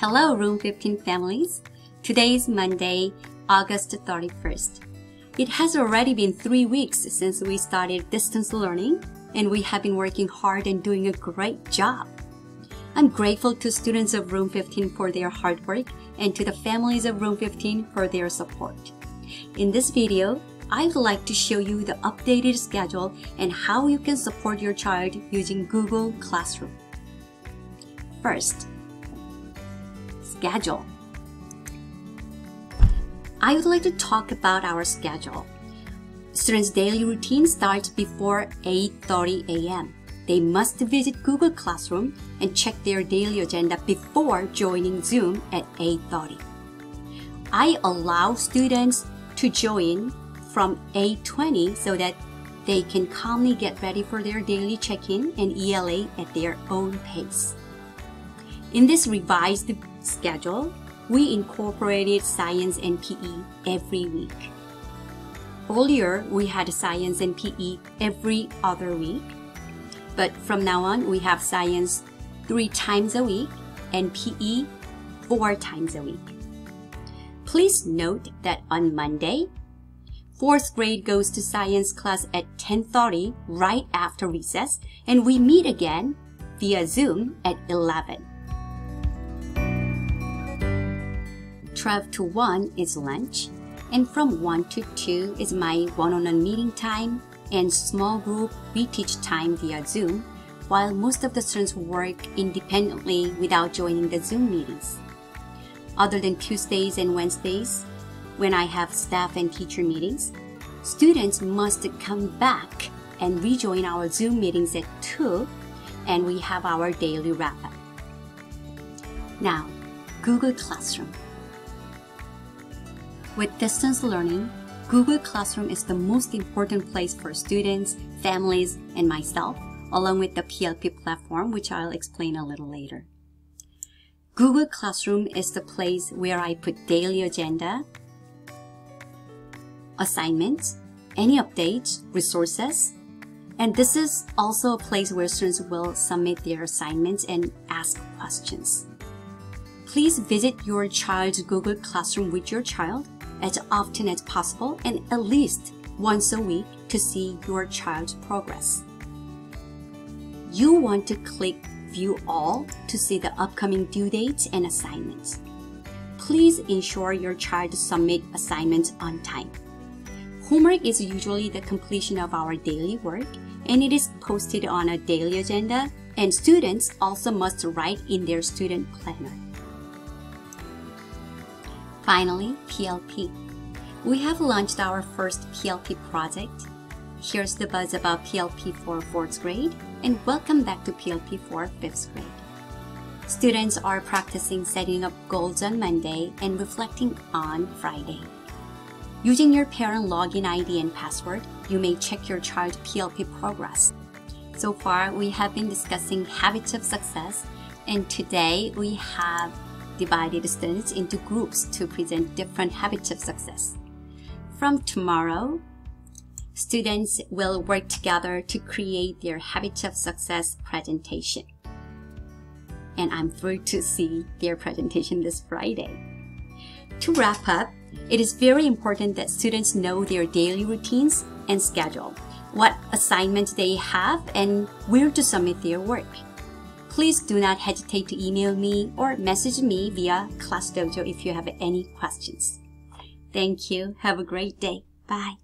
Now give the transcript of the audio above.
Hello, Room 15 families. Today is Monday, August 31st. It has already been 3 weeks since we started distance learning, and we have been working hard and doing a great job. I'm grateful to students of Room 15 for their hard work and to the families of Room 15 for their support. In this video, I would like to show you the updated schedule and how you can support your child using Google Classroom. First, schedule. I would like to talk about our schedule. Students' daily routine starts before 8:30 a.m. They must visit Google Classroom and check their daily agenda before joining Zoom at 8:30. I allow students to join from 8:20 so that they can calmly get ready for their daily check-in and ELA at their own pace. In this revised schedule, we incorporated science and PE every week. Earlier, we had science and PE every other week, but from now on, we have science 3 times a week and PE 4 times a week. Please note that on Monday, 4th grade goes to science class at 10:30 right after recess, and we meet again via Zoom at 11. 12 to 1 is lunch, and from 1 to 2 is my one-on-one meeting time and small group reteach time via Zoom, while most of the students work independently without joining the Zoom meetings. Other than Tuesdays and Wednesdays, when I have staff and teacher meetings, students must come back and rejoin our Zoom meetings at 2, and we have our daily wrap-up. Now, Google Classroom. With distance learning, Google Classroom is the most important place for students, families, and myself, along with the PLP platform, which I'll explain a little later. Google Classroom is the place where I put daily agenda, assignments, any updates, resources, and this is also a place where students will submit their assignments and ask questions. Please visit your child's Google Classroom with your child as often as possible and at least once a week to see your child's progress. You want to click View All to see the upcoming due dates and assignments. Please ensure your child submit assignments on time. Homework is usually the completion of our daily work, and it is posted on a daily agenda, and students also must write in their student planner. Finally, PLP. We have launched our first PLP project. Here's the buzz about PLP for 4th grade, and welcome back to PLP for 5th grade. Students are practicing setting up goals on Monday and reflecting on Friday. Using your parent login ID and password, you may check your child's PLP progress. So far, we have been discussing habits of success, and today we have divided students into groups to present different habits of success. From tomorrow, students will work together to create their habits of success presentation. And I'm thrilled to see their presentation this Friday. To wrap up, it is very important that students know their daily routines and schedule, what assignments they have, and where to submit their work. Please do not hesitate to email me or message me via ClassDojo if you have any questions. Thank you. Have a great day. Bye.